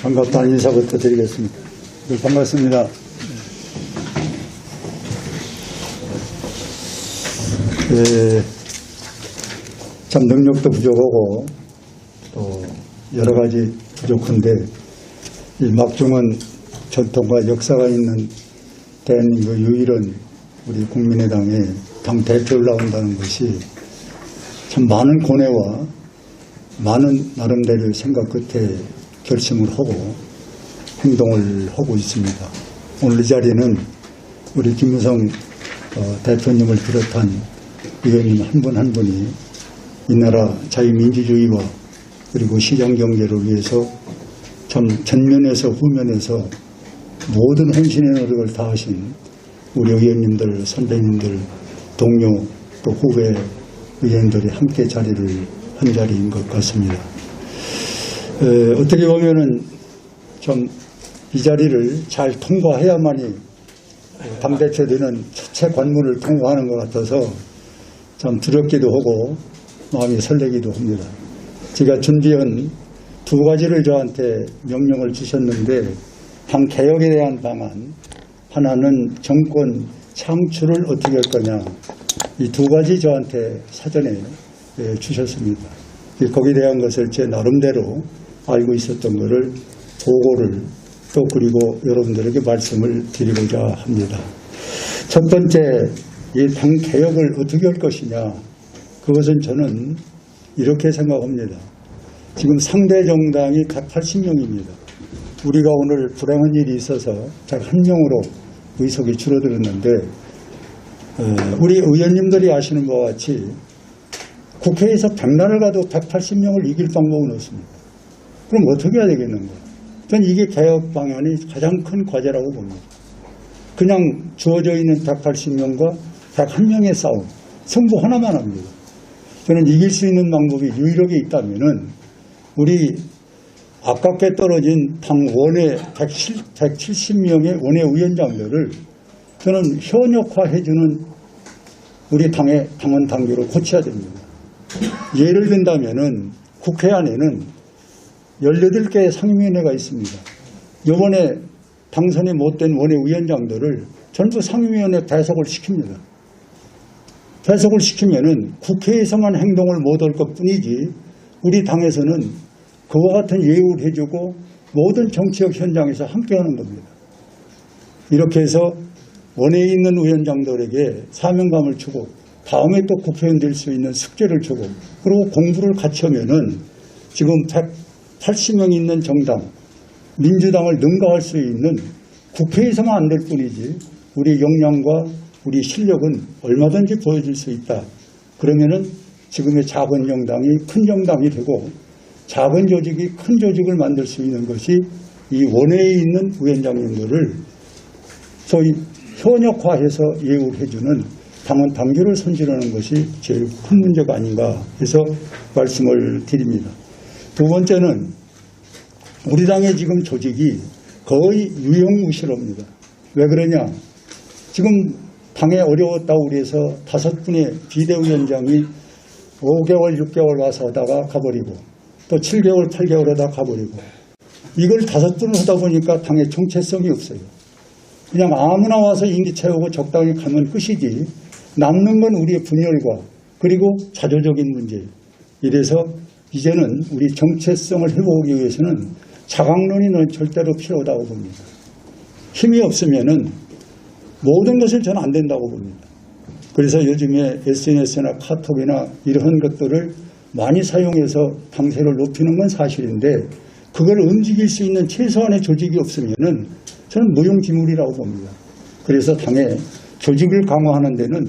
반갑다는 인사부터 드리겠습니다. 네, 반갑습니다. 참 능력도 부족하고 또 여러 가지 부족한데 이 막중한 전통과 역사가 있는 대한민국 유일한 우리 국민의당의 당 대표를 나온다는 것이 참 많은 고뇌와 많은 나름대로 생각 끝에 결심을 하고 행동을 하고 있습니다. 오늘 이 자리는 우리 김무성 대표님을 비롯한 의원님 한 분 한 분이 이 나라 자유민주주의와 그리고 시장경제를 위해서 참 전면에서 후면에서 모든 헌신의 노력을 다하신 우리 의원님들, 선배님들, 동료 또 후배 의원들이 함께 자리를 한 자리인 것 같습니다. 어떻게 보면은 좀 이 자리를 잘 통과해야만이 당대표되는 첫째 관문을 통과하는 것 같아서 참 두렵기도 하고 마음이 설레기도 합니다. 제가 준비한 두 가지를 저한테 명령을 주셨는데 당 개혁에 대한 방안, 하나는 정권 창출을 어떻게 할 거냐, 이 두 가지 저한테 사전에 주셨습니다. 거기에 대한 것을 제 나름대로 알고 있었던 것을 보고를 또 그리고 여러분들에게 말씀을 드리고자 합니다. 첫 번째, 이 당 개혁을 어떻게 할 것이냐, 그것은 저는 이렇게 생각합니다. 지금 상대 정당이 180명입니다. 우리가 오늘 불행한 일이 있어서 딱 한 명으로 의석이 줄어들었는데 우리 의원님들이 아시는 바와 같이 국회에서 100날을 가도 180명을 이길 방법은 없습니다. 그럼 어떻게 해야 되겠는가? 저는 이게 개혁 방안이 가장 큰 과제라고 봅니다. 그냥 주어져 있는 180명과 101명의 싸움, 승부 하나만 합니다. 저는 이길 수 있는 방법이 유일하게 있다면은 우리 아깝게 떨어진 당 원외 170명의 원외 위원장들을 저는 현역화해주는 우리 당의 당원 당규를 고쳐야 됩니다. 예를 든다면은 국회 안에는 18개의 상임위원회가 있습니다. 이번에 당선이 못된 원외 위원장들을 전부 상임위원회 배석을 시킵니다. 배석을 시키면은 국회에서만 행동을 못할 것 뿐이지 우리 당에서는 그와 같은 예우를 해주고 모든 정치적 현장에서 함께하는 겁니다. 이렇게 해서 원외에 있는 위원장들에게 사명감을 주고 다음에 또 국회의원 될 수 있는 숙제를 주고 그리고 공부를 같이 하면은 지금 180명 있는 정당 민주당을 능가할 수 있는 국회에서만 안 될 뿐이지 우리 역량과 우리 실력은 얼마든지 보여줄 수 있다. 그러면은 지금의 작은 정당이 큰 정당이 되고 작은 조직이 큰 조직을 만들 수 있는 것이 이 원외에 있는 위원장님들을 소위 현역화해서 예우를 해주는 당원 당규를 손질하는 것이 제일 큰 문제가 아닌가 해서 말씀을 드립니다. 두 번째는 우리 당의 지금 조직이 거의 유형무실합니다. 왜 그러냐? 지금 당에 어려웠다고 그래서 5분의 비대위원장이 5개월, 6개월 와서 하다가 가버리고 또 7개월, 8개월 하다 가버리고 이걸 5분을 하다 보니까 당의 정체성이 없어요. 그냥 아무나 와서 임기 채우고 적당히 가면 끝이지 남는 건 우리의 분열과 그리고 자조적인 문제. 이래서 이제는 우리 정체성을 회복하기 위해서는 자강론이 절대로 필요하다고 봅니다. 힘이 없으면은 모든 것을 저는 안 된다고 봅니다. 그래서 요즘에 SNS나 카톡이나 이런 것들을 많이 사용해서 당세를 높이는 건 사실인데 그걸 움직일 수 있는 최소한의 조직이 없으면은 저는 무용지물이라고 봅니다. 그래서 당의 조직을 강화하는 데는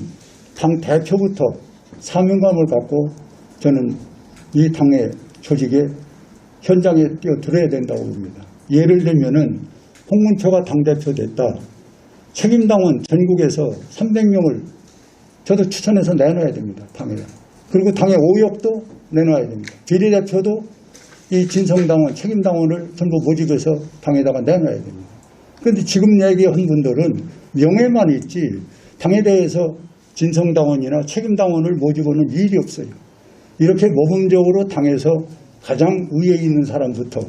당 대표부터 사명감을 갖고 저는 이 당의 조직에 현장에 뛰어들어야 된다고 봅니다. 예를 들면은 홍문표가 당대표 됐다. 책임당원 전국에서 300명을 저도 추천해서 내놔야 됩니다. 당에. 그리고 당의 오역도 내놔야 됩니다. 비례대표도 이 진성당원, 책임당원을 전부 모집해서 당에다가 내놔야 됩니다. 그런데 지금 얘기한 분들은 명예만 있지 당에 대해서 진성당원이나 책임당원을 모집하는 일이 없어요. 이렇게 모범적으로 당에서 가장 위에 있는 사람부터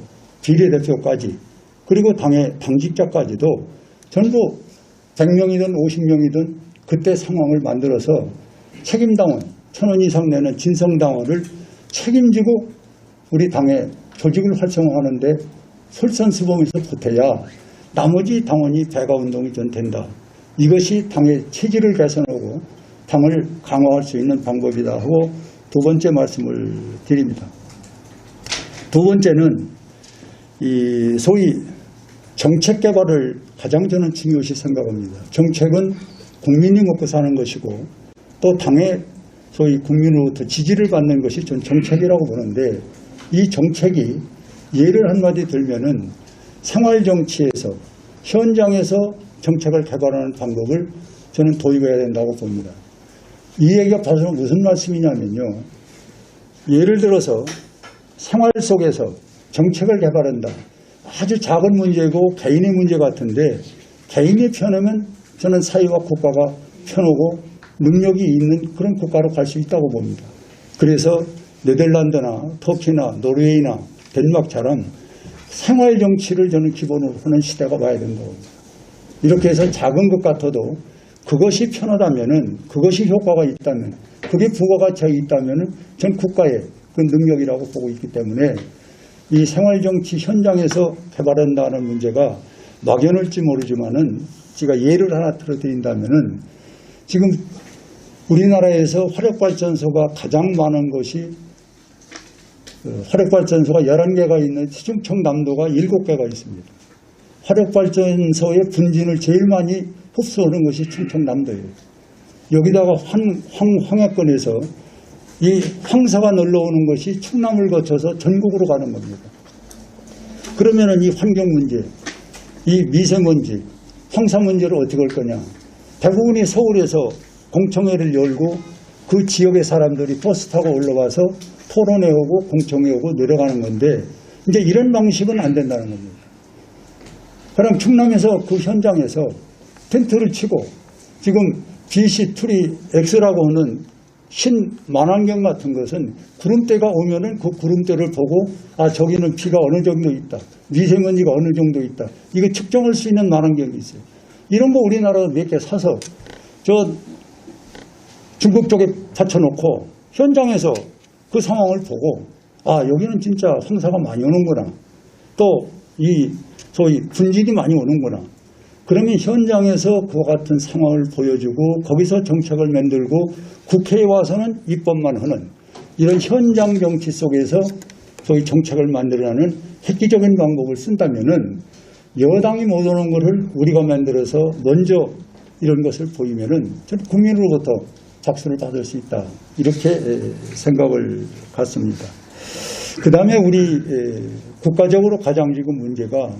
비례대표까지 그리고 당의 당직자까지도 전부 100명이든 50명이든 그때 상황을 만들어서 책임당원 1000원 이상 내는 진성당원을 책임지고 우리 당의 조직을 활성화하는데 솔선수범해서 보태야 나머지 당원이 배가운동이 전 된다. 이것이 당의 체질을 개선하고 당을 강화할 수 있는 방법이다 하고 두 번째 말씀을 드립니다. 두 번째는 이 소위 정책 개발을 가장 저는 중요시 생각합니다. 정책은 국민이 먹고 사는 것이고 또 당의 소위 국민으로부터 지지를 받는 것이 전 정책이라고 보는데 이 정책이 예를 한마디 들면은 생활정치에서 현장에서 정책을 개발하는 방법을 저는 도입해야 된다고 봅니다. 이 얘기가 바로 무슨 말씀이냐면요. 예를 들어서 생활 속에서 정책을 개발한다. 아주 작은 문제고 개인의 문제 같은데 개인이 편하면 저는 사회와 국가가 편하고 능력이 있는 그런 국가로 갈 수 있다고 봅니다. 그래서 네덜란드나 터키나 노르웨이나 덴마크처럼 생활 정치를 저는 기본으로 하는 시대가 와야 된다고 봅니다. 이렇게 해서 작은 것 같아도 그것이 편하다면은 그것이 효과가 있다면 그게 부가가치가 있다면은 전 국가의 그 능력이라고 보고 있기 때문에 이 생활정치 현장에서 개발한다는 문제가 막연할지 모르지만은 제가 예를 하나 들어드린다면은 지금 우리나라에서 화력발전소가 가장 많은 것이 화력발전소가 11개가 있는 충청남도가 7개가 있습니다. 화력발전소의 분진을 제일 많이 흡수하는 것이 충청남도예요. 여기다가 황해권에서 이 황사가 놀러오는 것이 충남을 거쳐서 전국으로 가는 겁니다. 그러면은 이 환경 문제, 이 미세먼지, 황사 문제를 어떻게 할 거냐. 대부분이 서울에서 공청회를 열고 그 지역의 사람들이 버스 타고 올라가서 토론회 오고 공청회 오고 내려가는 건데 이제 이런 방식은 안 된다는 겁니다. 그럼 충남에서 그 현장에서 텐트를 치고 지금 BC2 X라고 하는 신만환경 같은 것은 구름대가 오면은 그 구름대를 보고 아 저기는 비가 어느 정도 있다. 미세먼지가 어느 정도 있다. 이거 측정할 수 있는 만환경이 있어요. 이런 거 우리나라도 몇 개 사서 저 중국 쪽에 받쳐놓고 현장에서 그 상황을 보고 아 여기는 진짜 황사가 많이 오는구나. 또 이 소위 분진이 많이 오는구나. 그러면 현장에서 그와 같은 상황을 보여주고 거기서 정책을 만들고 국회에 와서는 입법만 하는 이런 현장 정치 속에서 소위 정책을 만들어내는 획기적인 방법을 쓴다면은 여당이 못 오는 것을 우리가 만들어서 먼저 이런 것을 보이면은 저는 국민으로부터 박수를 받을 수 있다. 이렇게 생각을 갖습니다. 그 다음에 우리 국가적으로 가장 지금 문제가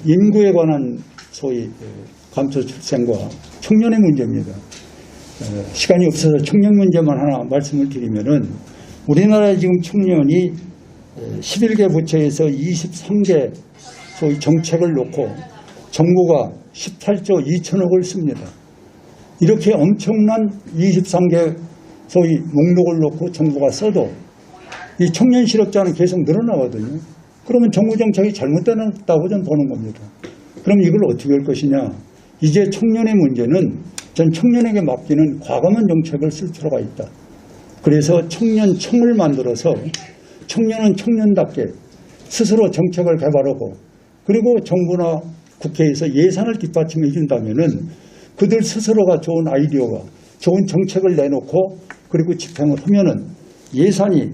인구에 관한 소위 감소 출생과 청년의 문제입니다. 시간이 없어서 청년 문제만 하나 말씀을 드리면은 우리나라의 지금 청년이 11개 부처에서 23개 소위 정책을 놓고 정부가 18조 2천억을 씁니다. 이렇게 엄청난 23개 소위 목록을 놓고 정부가 써도 이 청년 실업자는 계속 늘어나거든요. 그러면 정부 정책이 잘못되었다고 저는 보는 겁니다. 그럼 이걸 어떻게 할 것이냐. 이제 청년의 문제는 전 청년에게 맡기는 과감한 정책을 쓸 필요가 있다. 그래서 청년청을 만들어서 청년은 청년답게 스스로 정책을 개발하고 그리고 정부나 국회에서 예산을 뒷받침해 준다면은 그들 스스로가 좋은 아이디어가 좋은 정책을 내놓고 그리고 집행을 하면은 예산이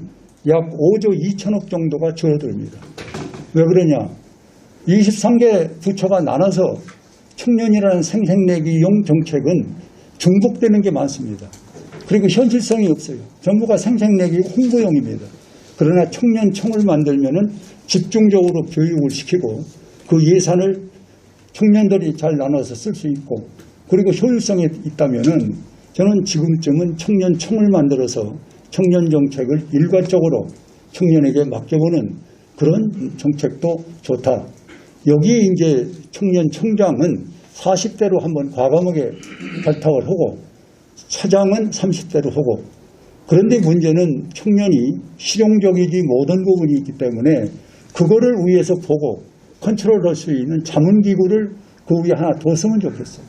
약 5조 2천억 정도가 줄어듭니다. 왜 그러냐? 23개 부처가 나눠서 청년이라는 생색내기용 정책은 중복되는 게 많습니다. 그리고 현실성이 없어요. 전부가 생색내기 홍보용입니다. 그러나 청년청을 만들면은 집중적으로 교육을 시키고 그 예산을 청년들이 잘 나눠서 쓸 수 있고 그리고 효율성이 있다면은 저는 지금쯤은 청년청을 만들어서 청년 정책을 일괄적으로 청년에게 맡겨보는 그런 정책도 좋다. 여기에 이제 청년청장은 40대로 한번 과감하게 발탁을 하고 차장은 30대로 하고 그런데 문제는 청년이 실용적이지 못한 부분이 있기 때문에 그거를 위에서 보고 컨트롤할 수 있는 자문기구를 그 위에 하나 뒀으면 좋겠어요.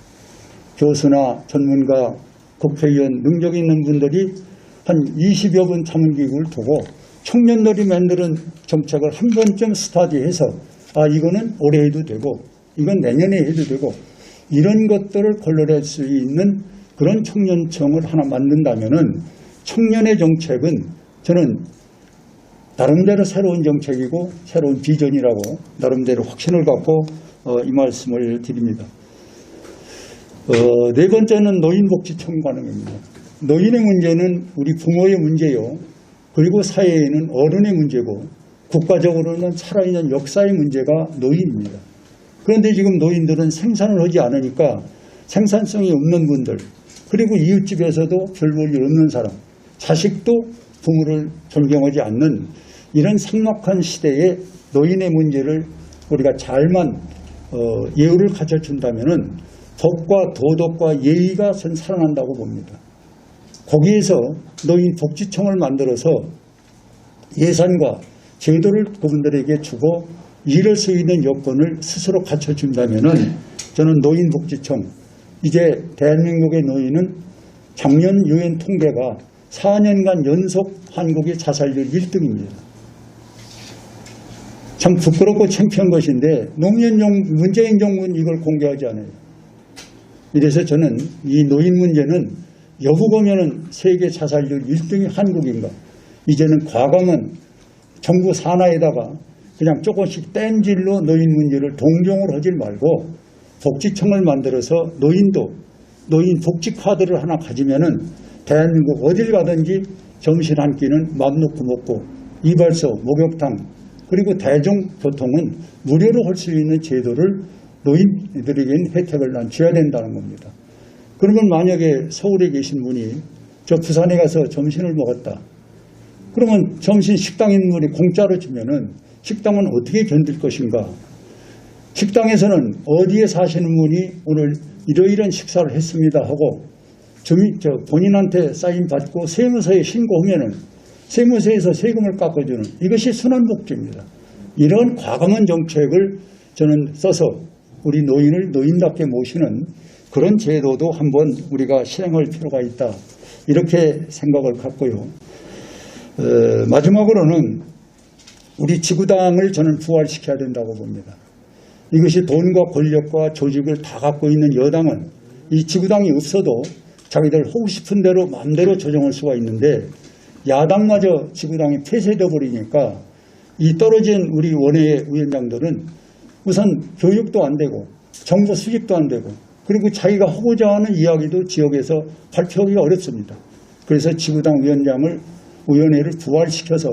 교수나 전문가, 국회의원, 능력 있는 분들이 한 20여 분 자문기구를 두고 청년들이 만드는 정책을 한 번쯤 스터디해서 이거는 올해 해도 되고 이건 내년에 해도 되고 이런 것들을 걸러낼 수 있는 그런 청년청을 하나 만든다면은 청년의 정책은 저는 나름대로 새로운 정책이고 새로운 비전이라고 나름대로 확신을 갖고 이 말씀을 드립니다. 네 번째는 노인복지청 관행입니다. 노인의 문제는 우리 부모의 문제요. 그리고 사회에는 어른의 문제고 국가적으로는 살아있는 역사의 문제가 노인입니다. 그런데 지금 노인들은 생산을 하지 않으니까 생산성이 없는 분들, 그리고 이웃집에서도 별 볼 일 없는 사람, 자식도 부모를 존경하지 않는 이런 삭막한 시대에 노인의 문제를 우리가 잘만 예우를 가르쳐준다면 법과 도덕과 예의가 전 살아난다고 봅니다. 거기에서 노인 복지청을 만들어서 예산과 제도를 그분들에게 주고 일할 수 있는 여건을 스스로 갖춰준다면 저는 노인복지청, 이제 대한민국의 노인은 작년 유엔 통계가 4년간 연속 한국의 자살률 1등입니다. 참 부끄럽고 창피한 것인데 문재인 정부는 이걸 공개하지 않아요. 이래서 저는 이 노인 문제는 여부 보면은 세계 자살률 1등이 한국인가. 이제는 과감한 정부 산하에다가 그냥 조금씩 뗀질로 노인 문제를 동정을 하지 말고 복지청을 만들어서 노인 복지 카드를 하나 가지면은 대한민국 어딜 가든지 점심 한 끼는 맘 놓고 먹고 이발소, 목욕탕 그리고 대중교통은 무료로 할 수 있는 제도를 노인들에게는 혜택을 난 줘야 된다는 겁니다. 그러면 만약에 서울에 계신 분이 저 부산에 가서 점심을 먹었다. 그러면 점심 식당 있는 분이 공짜로 주면은 식당은 어떻게 견딜 것인가? 식당에서는 어디에 사시는 분이 오늘 이러이러한 식사를 했습니다 하고 본인한테 사인 받고 세무서에 신고하면은 세무서에서 세금을 깎아주는 이것이 순환복지입니다. 이런 과감한 정책을 저는 써서 우리 노인을 노인답게 모시는 그런 제도도 한번 우리가 실행할 필요가 있다. 이렇게 생각을 갖고요. 마지막으로는 우리 지구당을 저는 부활시켜야 된다고 봅니다. 이것이 돈과 권력과 조직을 다 갖고 있는 여당은 이 지구당이 없어도 자기들 하고 싶은 대로 마음대로 조정할 수가 있는데 야당마저 지구당이 폐쇄되어 버리니까 이 떨어진 우리 원외 위원장들은 우선 교육도 안 되고 정보 수집도 안 되고 그리고 자기가 하고자 하는 이야기도 지역에서 발표하기가 어렵습니다. 그래서 지구당 위원회를 부활시켜서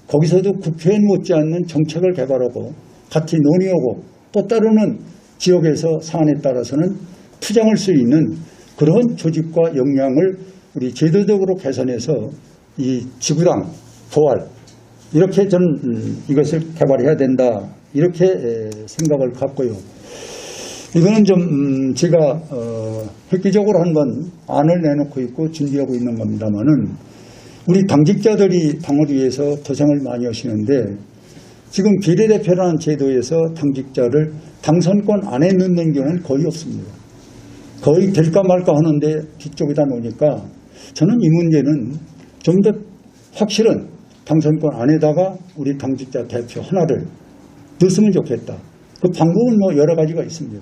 거기서도 국회의원 못지않는 정책을 개발하고 같이 논의하고 또 때로는 지역에서 사안에 따라서는 투쟁할 수 있는 그런 조직과 역량을 우리 제도적으로 개선해서 이 지구당 부활 이렇게 저는 이것을 개발해야 된다 이렇게 생각을 갖고요. 이거는 좀 제가 획기적으로 한번 안을 내놓고 있고 준비하고 있는 겁니다만은 우리 당직자들이 당을 위해서 고생을 많이 하시는데 지금 비례대표라는 제도에서 당직자를 당선권 안에 넣는 경우는 거의 없습니다. 거의 될까 말까 하는데 뒤쪽에다 놓으니까 저는 이 문제는 좀 더 확실한 당선권 안에다가 우리 당직자 대표 하나를 넣었으면 좋겠다. 그 방법은 뭐 여러 가지가 있습니다.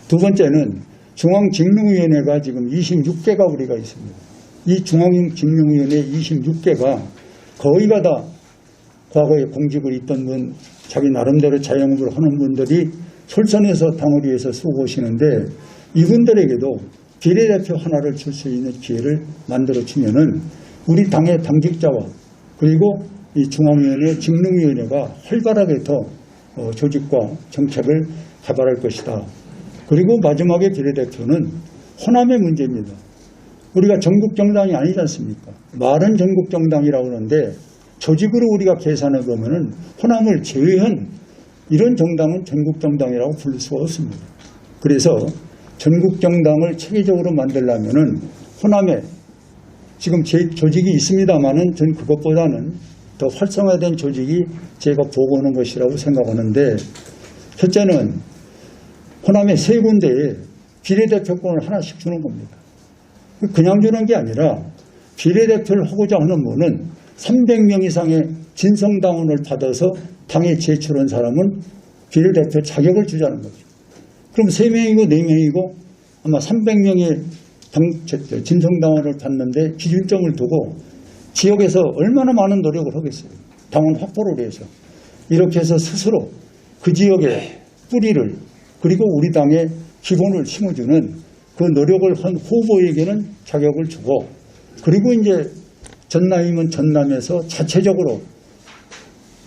두 번째는 중앙직능위원회가 지금 26개가 우리가 있습니다. 이 중앙직능위원회 26개가 거의가 다 과거에 공직을 있던 분, 자기 나름대로 자영업을 하는 분들이 솔선해서 당을 위해서 수고하시는데 이분들에게도 비례대표 하나를 줄 수 있는 기회를 만들어주면은 우리 당의 당직자와 그리고 이 중앙위원회 직능위원회가 활발하게 더 조직과 정책을 개발할 것이다. 그리고 마지막에 비례대표는 호남의 문제입니다. 우리가 전국정당이 아니지 않습니까? 말은 전국정당이라고 하는데 조직으로 우리가 계산해 보면은 호남을 제외한 이런 정당은 전국정당이라고 부를 수가 없습니다. 그래서 전국정당을 체계적으로 만들려면은 호남에 지금 제 조직이 있습니다만은 전 그것보다는 더 활성화된 조직이 제가 보고 오는 것이라고 생각하는데, 첫째는 호남의 세 군데에 비례대표권을 하나씩 주는 겁니다. 그냥 주는 게 아니라 비례대표를 하고자 하는 분은 300명 이상의 진성당원을 받아서 당에 제출한 사람은 비례대표 자격을 주자는 거죠. 그럼 3명이고 4명이고 아마 300명의 진성당원을 받는데 기준점을 두고 지역에서 얼마나 많은 노력을 하겠어요. 당원 확보를 위해서. 이렇게 해서 스스로 그 지역의 뿌리를 그리고 우리 당의 기본을 심어주는 그 노력을 한 후보에게는 자격을 주고, 그리고 이제 전남이면 전남에서 자체적으로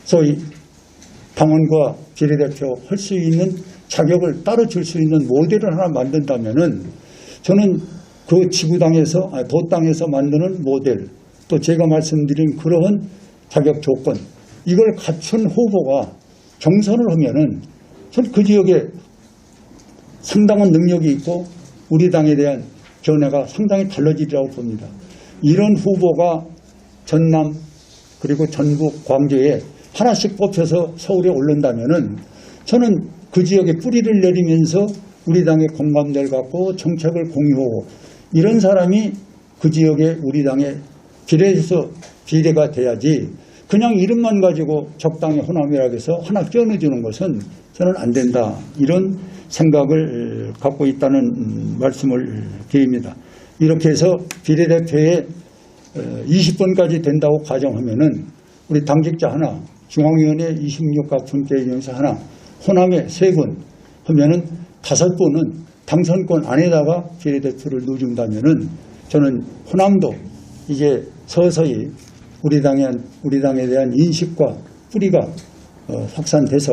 소위 당원과 비례대표 할 수 있는 자격을 따로 줄 수 있는 모델을 하나 만든다면은, 저는 그 지구당에서, 도당에서 만드는 모델, 또 제가 말씀드린 그러한 자격 조건, 이걸 갖춘 후보가 경선을 하면은 전 그 지역에 상당한 능력이 있고 우리 당에 대한 견해가 상당히 달라지리라고 봅니다. 이런 후보가 전남 그리고 전북 광주에 하나씩 뽑혀서 서울에 오른다면은 저는 그 지역에 뿌리를 내리면서 우리 당의 공감대를 갖고 정책을 공유하고 이런 사람이 그 지역에 우리 당의 비례가 돼야지, 그냥 이름만 가지고 적당히 호남이라고 해서 하나 끼워넣어주는 것은 저는 안 된다, 이런 생각을 갖고 있다는 말씀을 드립니다. 이렇게 해서 비례대표에 20번까지 된다고 가정하면은 우리 당직자 하나, 중앙위원회 26각 분계 중에서 하나, 호남에 3분 하면은 5분은 당선권 안에다가 비례대표를 넣어준다면은 저는 호남도 이제 서서히 우리 당에 대한 인식과 뿌리가 확산돼서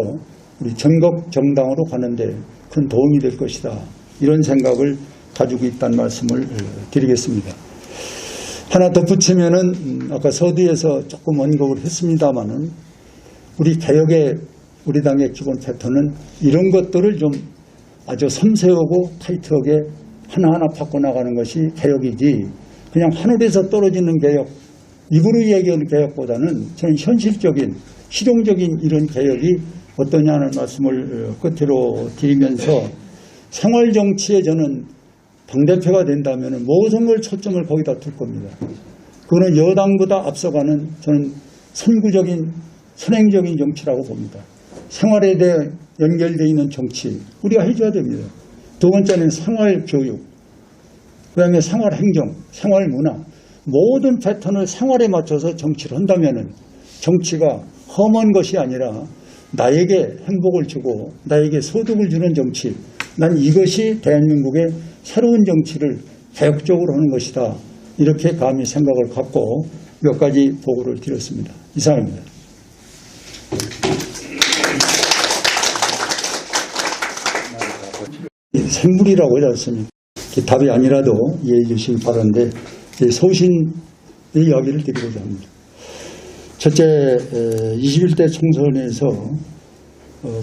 우리 전국 정당으로 가는데 큰 도움이 될 것이다, 이런 생각을 가지고 있다는 말씀을 드리겠습니다. 하나 덧붙이면은 아까 서두에서 조금 언급을 했습니다마는 우리 개혁의 우리 당의 기본 패턴은 이런 것들을 좀 아주 섬세하고 타이트하게 하나하나 바꿔나가는 것이 개혁이지, 그냥 하늘에서 떨어지는 개혁, 입으로 얘기하는 개혁보다는 저는 현실적인 실용적인 이런 개혁이 어떠냐는 말씀을 끝으로 드리면서, 생활정치에 저는 당대표가 된다면 모든 걸 초점을 거기다 둘 겁니다. 그거는 여당보다 앞서가는 저는 선구적인 선행적인 정치라고 봅니다. 생활에 대해 연결되어 있는 정치 우리가 해줘야 됩니다. 두 번째는 생활교육, 그 다음에 생활행정, 생활문화, 모든 패턴을 생활에 맞춰서 정치를 한다면 정치가 험한 것이 아니라 나에게 행복을 주고 나에게 소득을 주는 정치, 난 이것이 대한민국의 새로운 정치를 개혁적으로 하는 것이다, 이렇게 감히 생각을 갖고 몇 가지 보고를 드렸습니다. 이상입니다. 생물이라고 하지 않습니까? 답이 아니라도 이해해 주시기 바라는데 소신의 이야기를 드리고자 합니다. 첫째, 21대 총선에서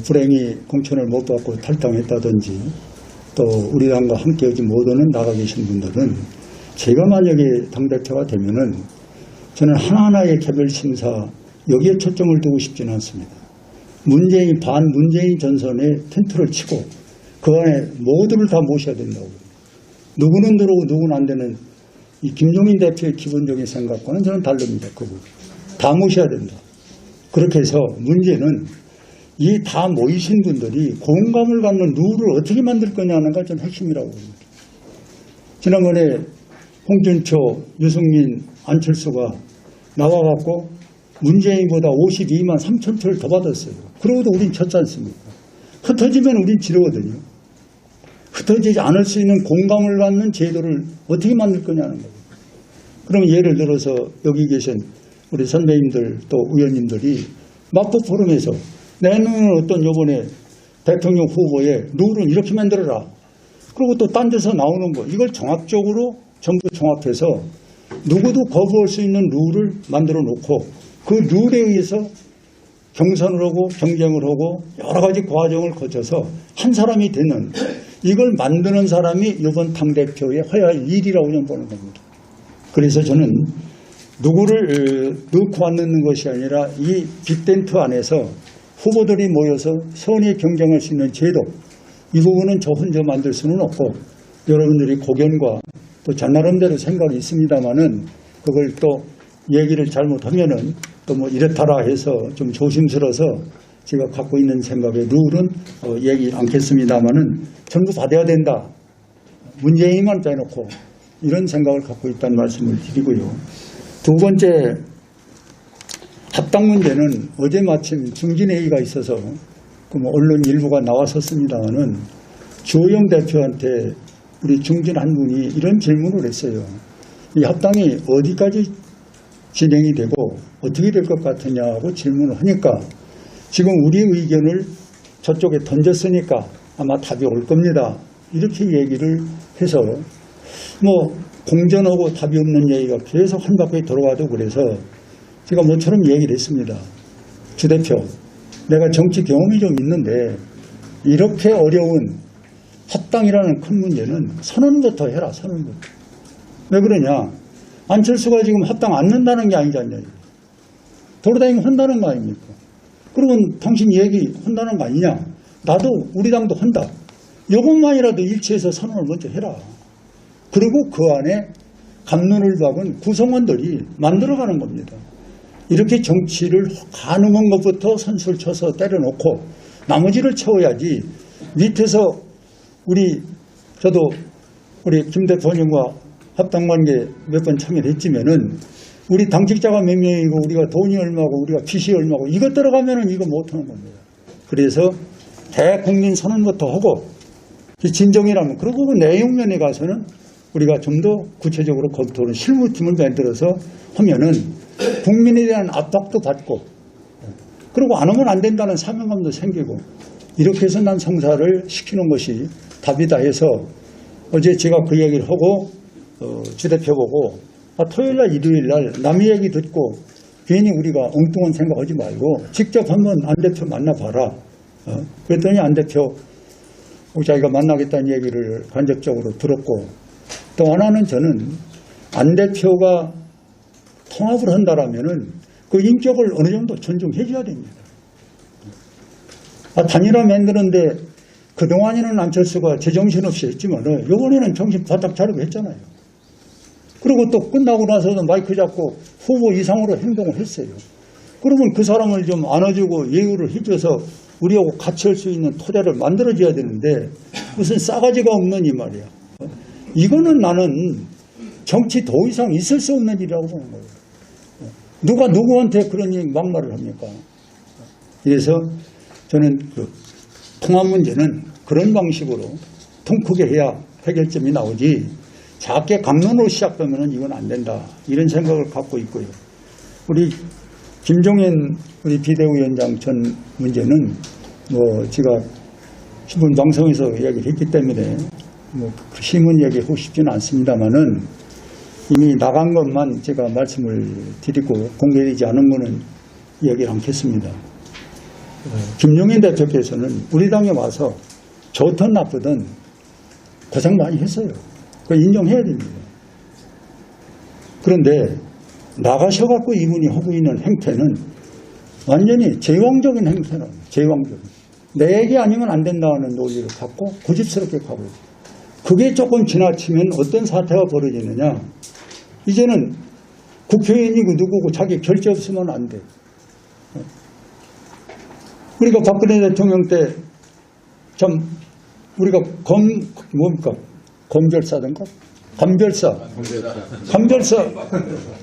불행히 공천을 못 받고 탈당했다든지 또 우리 당과 함께하지 못하는 나가 계신 분들은 제가 만약에 당대표가 되면은 저는 하나하나의 개별심사 여기에 초점을 두고 싶지는 않습니다. 문재인 반문재인 전선에 텐트를 치고 그 안에 모두를 다 모셔야 된다고. 누구는 들어오고 누구는 안 되는 이 김종인 대표의 기본적인 생각과는 저는 다릅니다. 그거 다 모셔야 된다. 그렇게 해서 문제는 이 다 모이신 분들이 공감을 갖는 룰을 어떻게 만들 거냐는 게 좀 핵심이라고 봅니다. 지난번에 홍준표, 유승민, 안철수가 나와갖고 문재인보다 52만 3천 표를 더 받았어요. 그러고도 우린 졌지 않습니까? 흩어지면 우린 지르거든요. 흩어지지 않을 수 있는 공감을 갖는 제도를 어떻게 만들 거냐는 거예요. 그러면 예를 들어서 여기 계신 우리 선배님들 또 의원님들이 마포 포럼에서 내는 어떤 요번에 대통령 후보의 룰은 이렇게 만들어라. 그리고 또 딴 데서 나오는 거 이걸 종합적으로 전부 종합해서 누구도 거부할 수 있는 룰을 만들어 놓고 그 룰에 의해서 경선을 하고 경쟁을 하고 여러 가지 과정을 거쳐서 한 사람이 되는, 이걸 만드는 사람이 이번 당대표의 해야 할 일이라고 저는 보는 겁니다. 그래서 저는 누구를 넣고 안 넣는 것이 아니라 이 빅텐트 안에서 후보들이 모여서 선의 경쟁할 수 있는 제도, 이 부분은 저 혼자 만들 수는 없고 여러분들이 고견과 또 자나름대로 생각이 있습니다만은 그걸 또 얘기를 잘못하면은 또 뭐 이렇다라 해서 좀 조심스러워서 제가 갖고 있는 생각의 룰은 얘기 않겠습니다만은 전부 받아야 된다. 문재인만 빼놓고 이런 생각을 갖고 있다는 말씀을 드리고요. 두 번째, 합당 문제는 어제 마침 중진회의가 있어서 뭐 언론 일부가 나왔었습니다만은 주호영 대표한테 우리 중진 한 분이 이런 질문을 했어요. 이 합당이 어디까지 진행이 되고 어떻게 될 것 같으냐고 질문을 하니까 지금 우리 의견을 저쪽에 던졌으니까 아마 답이 올 겁니다. 이렇게 얘기를 해서 뭐 공전하고 답이 없는 얘기가 계속 한 바퀴 돌아가도 그래서 제가 모처럼 얘기를 했습니다. 주 대표, 내가 정치 경험이 좀 있는데 이렇게 어려운 합당이라는 큰 문제는 선언부터 해라. 선언부터. 왜 그러냐. 안철수가 지금 합당 안 넣는다는 게 아니잖아요. 돌아다니면 한다는 거 아닙니까? 그러면 당신 얘기 한다는 거 아니냐. 나도 우리 당도 한다. 이것만이라도 일치해서 선언을 먼저 해라. 그리고 그 안에 감론을 박은 구성원들이 만들어가는 겁니다. 이렇게 정치를 가능한 것부터 선수를 쳐서 때려놓고 나머지를 채워야지. 밑에서 저도 우리 김 대표님과 합당관계 몇 번 참여했지만은 우리 당직자가 몇 명이고 우리가 돈이 얼마고 우리가 빚이 얼마고 이것 들어가면은 이거 못하는 겁니다. 그래서 대국민 선언부터 하고 진정이라면 그리고 그 내용면에 가서는 우리가 좀 더 구체적으로 검토를 실무팀을 만들어서 하면은 국민에 대한 압박도 받고 그리고 안 하면 안 된다는 사명감도 생기고 이렇게 해서 난 성사를 시키는 것이 답이다 해서 어제 제가 그 얘기를 하고 주 대표 보고 토요일날 일요일날 남의 얘기 듣고 괜히 우리가 엉뚱한 생각하지 말고 직접 한번 안 대표 만나봐라. 그랬더니 안 대표 자기가 만나겠다는 얘기를 간접적으로 들었고 또 하나는 저는 안 대표가 통합을 한다라면은 그 인격을 어느 정도 존중해 줘야 됩니다. 단일화 만드는데 그동안에는 안철수가 제정신없이 했지만 이번에는 정신 바짝 차리고 했잖아요. 그리고 또 끝나고 나서도 마이크 잡고 후보 이상으로 행동을 했어요. 그러면 그 사람을 좀 안아주고 예우를 해줘서 우리하고 같이 할 수 있는 토대를 만들어줘야 되는데 무슨 싸가지가 없는 이 말이야. 이거는 나는 정치 더 이상 있을 수 없는 일이라고 보는 거예요. 누가 누구한테 그런 막말을 합니까? 그래서 저는 그 통합 문제는 그런 방식으로 통 크게 해야 해결점이 나오지 작게 강론으로 시작되면 이건 안 된다. 이런 생각을 갖고 있고요. 우리 김종인 우리 비대위원장 전 문제는 뭐 제가 신문 방송에서 이야기를 했기 때문에 뭐 신문 얘기하고 싶지는 않습니다만은 이미 나간 것만 제가 말씀을 드리고 공개되지 않은 거는 이야기를 않겠습니다. 김용인 대표께서는 우리 당에 와서 좋든 나쁘든 고생 많이 했어요. 그거 인정해야 됩니다. 그런데 나가셔갖고 이분이 하고 있는 행태는 완전히 제왕적인 행태는 제왕적인. 내 얘기 아니면 안 된다는 논리를 갖고 고집스럽게 가고 있어요. 그게 조금 지나치면 어떤 사태가 벌어지느냐. 이제는 국회의원이고 누구고 자기 결재 없으면 안 돼. 우리가 박근혜 대통령 때 참 우리가 뭡니까? 검별사든가? 감별사.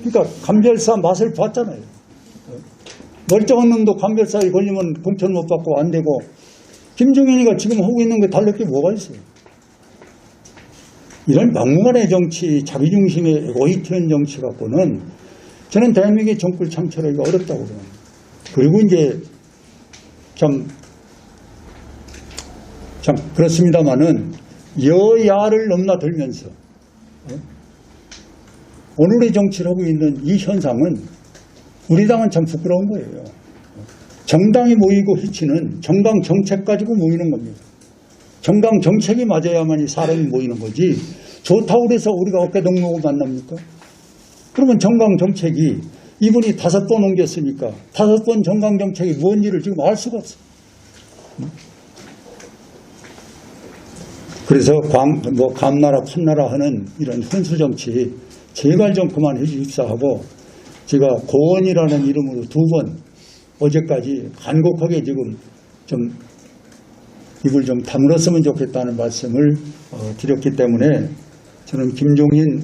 그러니까 감별사 맛을 봤잖아요. 멀쩡한 놈도 감별사에 걸리면 공천 못 받고 안 되고 김종인이가 지금 하고 있는 게 다를 게 뭐가 있어요. 이런 막무가내 정치, 자기중심의 에고이트한 정치 갖고는 저는 대한민국의 정권 창출하기가 어렵다고 그래요. 그리고 이제 참 그렇습니다만은 여야를 넘나들면서 오늘의 정치를 하고 있는 이 현상은 우리 당은 참 부끄러운 거예요. 정당이 모이고 해치는 정당 정책 가지고 모이는 겁니다. 정당 정책이 맞아야만이 사람이 모이는 거지 좋다고 해서 우리가 어깨동무고 만납니까? 그러면 정강정책이 이분이 5번 옮겼으니까 5번 정강정책이 뭔지를 지금 알 수가 없어. 그래서 감나라 판나라 하는 이런 훈수정치 제발 좀 그만해 주십사 하고, 제가 고원이라는 이름으로 2번 어제까지 간곡하게 지금 좀 입을 좀 다물었으면 좋겠다는 말씀을 드렸기 때문에, 저는 김종인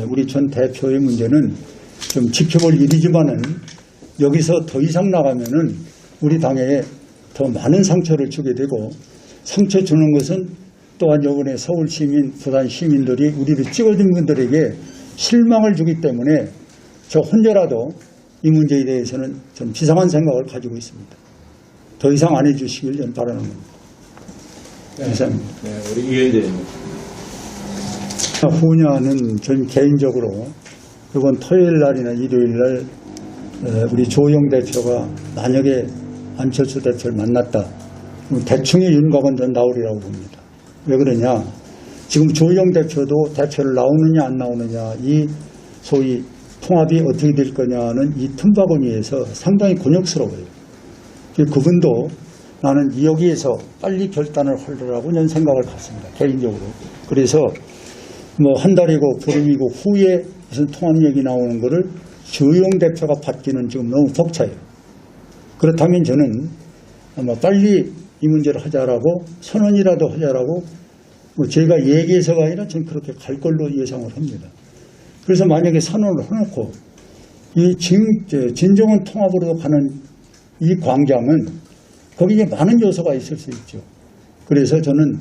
우리 전 대표의 문제는 좀 지켜볼 일이지만은 여기서 더 이상 나가면은 우리 당에 더 많은 상처를 주게 되고, 상처 주는 것은 또한 이번에 서울 시민, 부산 시민들이 우리를 찍어준 분들에게 실망을 주기 때문에 저 혼자라도 이 문제에 대해서는 좀 비상한 생각을 가지고 있습니다. 더 이상 안 해주시길 저는 바라는 겁니다. 감사합니다. 네, 우리 위원장님. 후냐는 전 개인적으로 이번 토요일 날이나 일요일 날 우리 조영 대표가 만약에 안철수 대표를 만났다, 대충의 윤곽은 전 나오리라고 봅니다. 왜 그러냐? 지금 조영 대표도 대표를 나오느냐 안 나오느냐, 이 소위 통합이 어떻게 될 거냐는 이 틈바구니에서 상당히 곤욕스러워요. 그분도 나는 여기에서 빨리 결단을 하려고 저는 생각을 갖습니다. 개인적으로. 그래서 뭐 한 달이고 보름이고 후에 무슨 통합 얘기 나오는 거를 조영 대표가 받기는 지금 너무 벅차요. 그렇다면 저는 아마 빨리 이 문제를 하자라고, 선언이라도 하자라고, 뭐 제가 얘기해서가 아니라 저는 그렇게 갈 걸로 예상을 합니다. 그래서 만약에 선언을 해놓고 이 진정한 통합으로 가는 이 광장은 거기에 많은 요소가 있을 수 있죠. 그래서 저는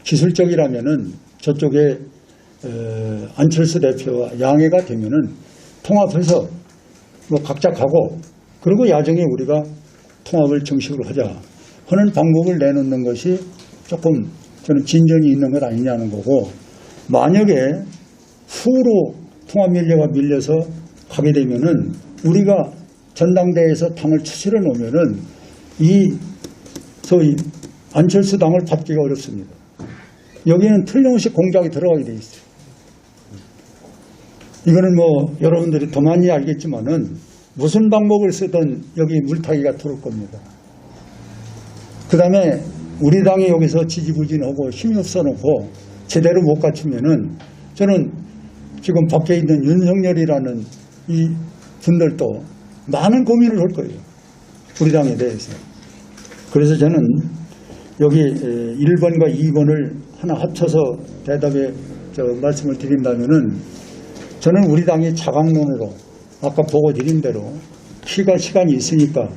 기술적이라면은 저쪽에 안철수 대표와 양해가 되면은 통합해서 뭐 각자 가고, 그리고 야정에 우리가 통합을 정식으로 하자 하는 방법을 내놓는 것이 조금 저는 진전이 있는 것 아니냐는 거고, 만약에 후로 통합 밀려가 밀려서 가게 되면은 우리가 전당대회에서 당을 추스려 놓으면은 이 소위 안철수 당을 받기가 어렵습니다. 여기는 틀림없이 공작이 들어가게 돼 있어요. 이거는 뭐 여러분들이 더 많이 알겠지만은 무슨 방법을 쓰든 여기 물타기가 들어올 겁니다. 그 다음에 우리 당이 여기서 지지부진하고 힘이 없어놓고 제대로 못 갖추면은 저는 지금 밖에 있는 윤석열이라는 이 분들도 많은 고민을 할 거예요. 우리 당에 대해서. 그래서 저는 여기 1번과 2번을 하나 합쳐서 대답에 말씀을 드린다면은, 저는 우리 당이 자강론으로 아까 보고 드린 대로 시간이 있으니까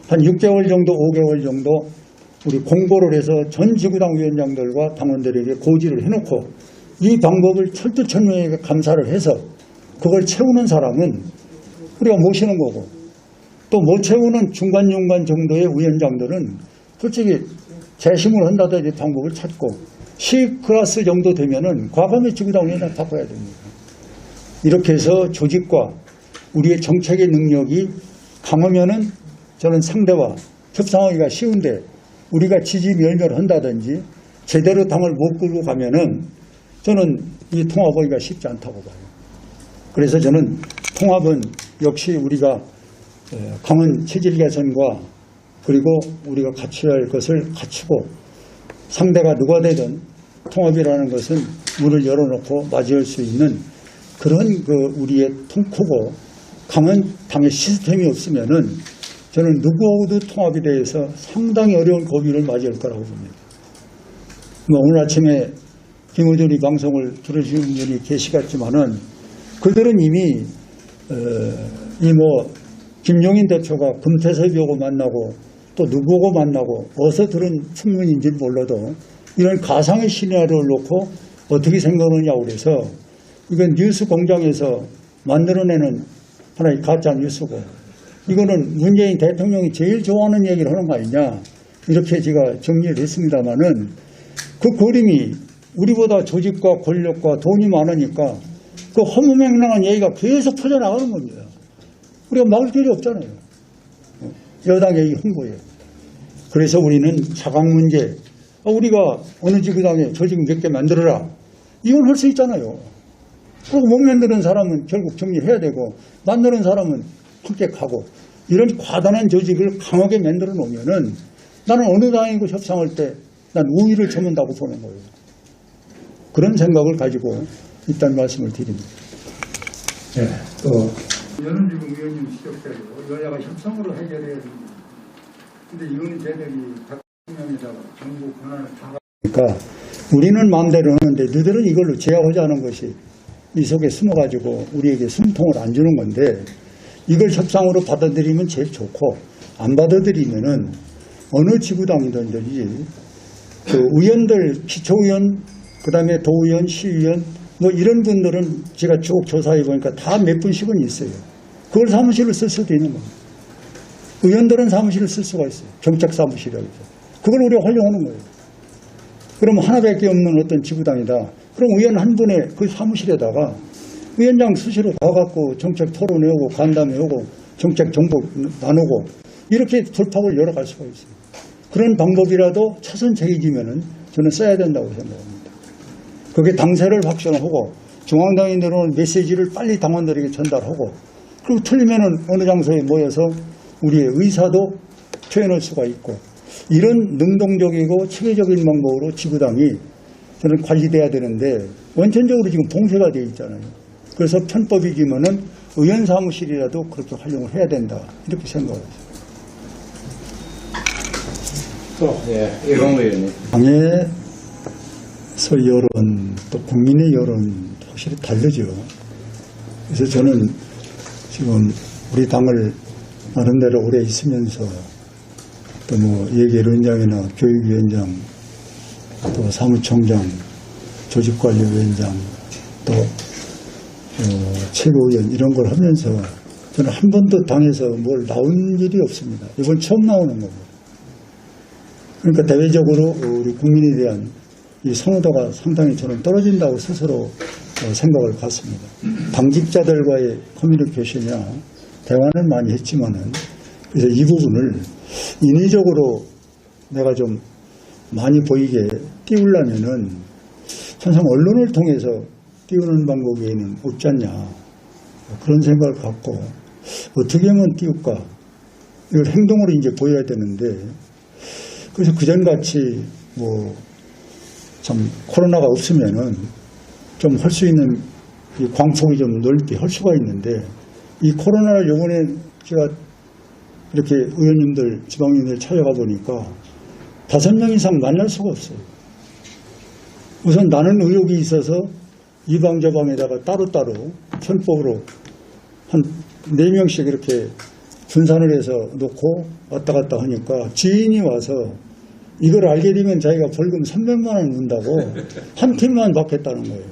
한 6개월 정도, 5개월 정도 우리 공고를 해서 전 지구당 위원장들과 당원들에게 고지를 해놓고 이 방법을 철두철미하게 감사를 해서 그걸 채우는 사람은 우리가 모시는 거고, 또 못 채우는 중간중간 정도의 위원장들은 솔직히 재심을 한다든지 방법을 찾고 C클래스 정도 되면은 과감히 지구당 위원장 바꿔야 됩니다. 이렇게 해서 조직과 우리의 정책의 능력이 강하면은 저는 상대와 협상하기가 쉬운데, 우리가 지지멸멸한다든지 제대로 당을 못 끌고 가면은 저는 이 통합하기가 쉽지 않다고 봐요. 그래서 저는 통합은 역시 우리가 강한 체질 개선과 그리고 우리가 갖춰야 할 것을 갖추고, 상대가 누가 되든 통합이라는 것은 문을 열어놓고 맞이할 수 있는 그런 우리의 통크고 강한 당의 시스템이 없으면은 저는 누구하고도 통합에 대해서 상당히 어려운 고비를 맞이할 거라고 봅니다. 오늘 아침에 김어준이 방송을 들으시는 분이 계시겠지만은 그들은 이미 김용인 대표가 금태섭이하고 만나고 또 누구하고 만나고 어디서 들은 풍문인지는 몰라도 이런 가상의 시나리오를 놓고 어떻게 생각하느냐고 그래서 이건 뉴스 공장에서 만들어내는 하나의 가짜 뉴스고, 이거는 문재인 대통령이 제일 좋아하는 얘기를 하는 거 아니냐, 이렇게 제가 정리를 했습니다마는 그 그림이 우리보다 조직과 권력과 돈이 많으니까 그 허무맹랑한 얘기가 계속 퍼져나가는 겁니다. 우리가 막을 길이 없잖아요. 여당의 이 홍보에. 그래서 우리는 자강 문제, 우리가 어느 지구당에 조직 몇 개 만들어라, 이건 할 수 있잖아요. 그리고 못 만드는 사람은 결국 정리해야 되고 만드는 사람은 함께 가고 이런 과단한 조직을 강하게 만들어 놓으면은 나는 어느 당이고 협상할 때 난 우위를 쳐문다고 보는 거예요. 그런 생각을 가지고 일단 말씀을 드립니다. 네, 또 연은지금 의원님 지적대로 여야가 협상으로 해결해야 됩니다. 근데 이거는 쟤들이 대통령에다가 정부 권한을 다 그러니까 우리는 마음대로 하는데 너희들은 이걸로 제어하자 하는 것이 이 속에 숨어가지고 우리에게 숨통을 안 주는 건데 이걸 협상으로 받아들이면 제일 좋고 안 받아들이면은 어느 지구당이든지 그 의원들, 기초의원, 그 다음에 도의원, 시의원 뭐 이런 분들은 제가 쭉 조사해 보니까 다 몇 분씩은 있어요. 그걸 사무실을 쓸 수도 있는 겁니다. 의원들은 사무실을 쓸 수가 있어요. 정책 사무실이라고 해서. 그걸 우리가 활용하는 거예요. 그럼 하나밖에 없는 어떤 지구당이다. 그럼 의원 한 분의 그 사무실에다가 위원장 수시로 가갖고 정책 토론해오고 간담회하고 정책 정보 나누고 이렇게 돌파를 열어갈 수가 있어요. 그런 방법이라도 차선책이지면은 저는 써야 된다고 생각합니다. 그게 당세를 확정하고 중앙당이 내놓은 메시지를 빨리 당원들에게 전달하고 그리고 틀리면은 어느 장소에 모여서 우리의 의사도 표현할 수가 있고 이런 능동적이고 체계적인 방법으로 지구당이 저는 관리돼야 되는데 원천적으로 지금 봉쇄가 되어 있잖아요. 그래서 편법이지만은 의원 사무실이라도 그렇게 활용을 해야 된다 이렇게 생각합니다. 예, 이광호 의원님. 당의 소위 여론 또 국민의 여론 확실히 다르죠. 그래서 저는 지금 우리 당을 나름대로 오래 있으면서 또 뭐 예결위원장이나 교육위원장 또 사무총장 조직관리위원장 또 최고위원 이런 걸 하면서 저는 한 번도 당에서 뭘 나온 일이 없습니다. 이번 처음 나오는 거고. 그러니까 대외적으로 우리 국민에 대한 이 선호도가 상당히 저는 떨어진다고 스스로 생각을 갖습니다. 당직자들과의 커뮤니케이션이나 대화는 많이 했지만은 그래서 이 부분을 인위적으로 내가 좀 많이 보이게 띄우려면은 항상 언론을 통해서 띄우는 방법 외에는 없지 않냐 그런 생각을 갖고 어떻게 하면 띄울까 이걸 행동으로 이제 보여야 되는데 그래서 그전같이 뭐 참 코로나가 없으면은 좀 할 수 있는 이 광폭이 좀 넓게 할 수가 있는데 이 코로나를 요번에 제가 이렇게 의원님들 지방의원들 찾아가 보니까 5명 이상 만날 수가 없어요. 우선 나는 의혹이 있어서 이 방 저 방에다가 따로따로 편법으로 한 4명씩 이렇게 분산을 해서 놓고 왔다 갔다 하니까 지인이 와서 이걸 알게 되면 자기가 벌금 300만 원 문다고 한 팀만 받겠다는 거예요.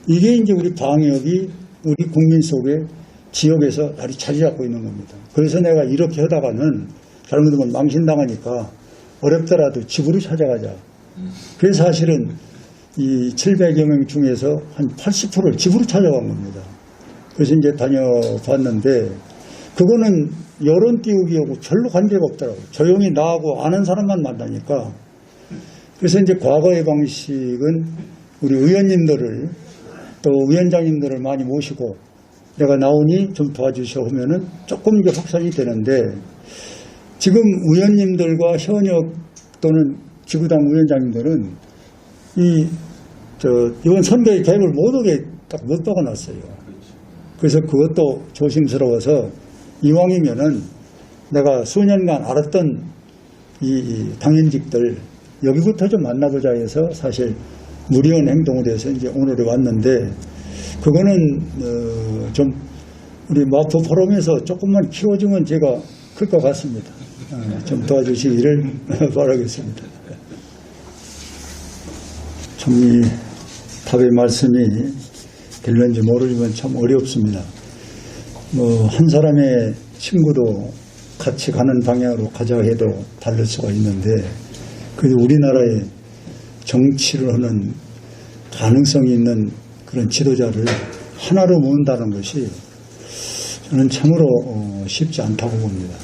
이게 이제 우리 방역이 우리 국민 속에 지역에서 아주 자리 잡고 있는 겁니다. 그래서 내가 이렇게 하다가는 잘못하면 망신당하니까 어렵더라도 집으로 찾아가자. 그래서 사실은 이 700여 명 중에서 한 80%를 집으로 찾아간 겁니다. 그래서 이제 다녀봤는데 그거는 여론 띄우기하고 별로 관계가 없더라고요. 조용히 나하고 아는 사람만 만나니까. 그래서 이제 과거의 방식은 우리 의원님들을 또 위원장님들을 많이 모시고 내가 나오니 좀 도와주시오 하면은 조금 이제 확산이 되는데 지금 의원님들과 현역 또는 지구당 위원장님들은 이번 선거의 갭을 모두게 딱 못 박아놨어요. 그래서 그것도 조심스러워서 이왕이면은 내가 수년간 알았던 이 당연직들 여기부터 좀 만나보자 해서 사실 무리한 행동을 해서 이제 오늘에 왔는데 그거는 좀 우리 마포 포럼에서 조금만 키워주면 제가 클 것 같습니다. 좀 도와주시기를 바라겠습니다. 참 이 답의 말씀이 될는지 모르지만 참 어렵습니다. 뭐 한 사람의 친구도 같이 가는 방향으로 가자 해도 다를 수가 있는데 그래도 우리나라의 정치를 하는 가능성이 있는 그런 지도자를 하나로 모은다는 것이 저는 참으로 쉽지 않다고 봅니다.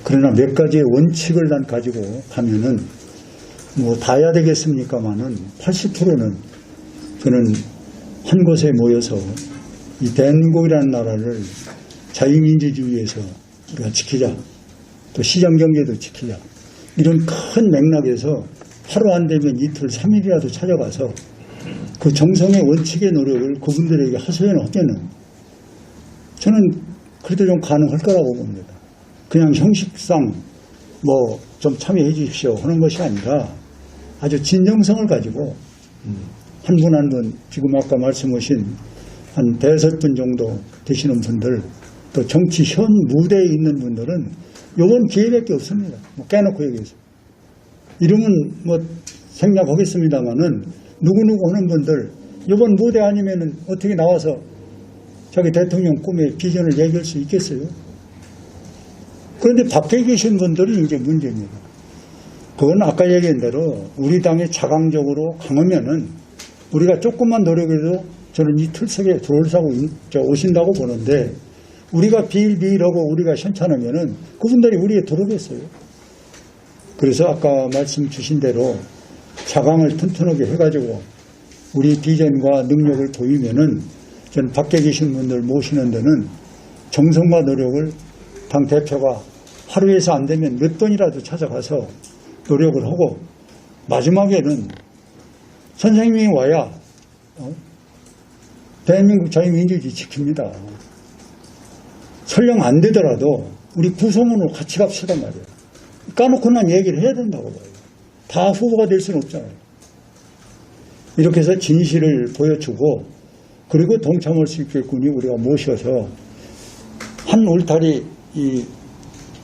그러나 몇 가지의 원칙을 난 가지고 가면은 뭐 다 해야 되겠습니까마는 80%는 저는 한 곳에 모여서 이 대한민국이라는 나라를 자유민주주의에서 우리가 지키자. 또 시장경제도 지키자. 이런 큰 맥락에서 하루 안 되면 이틀, 3일이라도 찾아가서 그 정성의 원칙의 노력을 그분들에게 하소연하면은 저는 그래도 좀 가능할 거라고 봅니다. 그냥 형식상 뭐 좀 참여해 주십시오 하는 것이 아니라 아주 진정성을 가지고 한 분 한 분 지금 아까 말씀하신 한 5분 정도 되시는 분들 또 정치 현 무대에 있는 분들은 요번 기회밖에 없습니다. 뭐 깨놓고 얘기해서. 이름은 뭐 생략하겠습니다만은 누구누구 하는 분들 요번 무대 아니면은 어떻게 나와서 자기 대통령 꿈의 비전을 얘기할 수 있겠어요? 그런데 밖에 계신 분들이 이제 문제입니다. 그건 아까 얘기한 대로 우리 당이 자강적으로 강하면은 우리가 조금만 노력해도 저는 이 틀 속에 들어오시고 오신다고 보는데 우리가 비일비일하고 우리가 현찮으면은 그분들이 우리에 들어오겠어요. 그래서 아까 말씀 주신 대로 자강을 튼튼하게 해가지고 우리 비전과 능력을 보이면은 저는 밖에 계신 분들 모시는 데는 정성과 노력을 당 대표가 하루에서 안 되면 몇 번이라도 찾아가서 노력을 하고 마지막에는 선생님이 와야 대한민국 자유민주주의 지킵니다. 설령 안 되더라도 우리 구성원으로 같이 갑시다 말이에요. 까놓고 난 얘기를 해야 된다고 봐요. 다 후보가 될 수는 없잖아요. 이렇게 해서 진실을 보여주고 그리고 동참할 수 있겠군요. 우리가 모셔서 한 울타리 이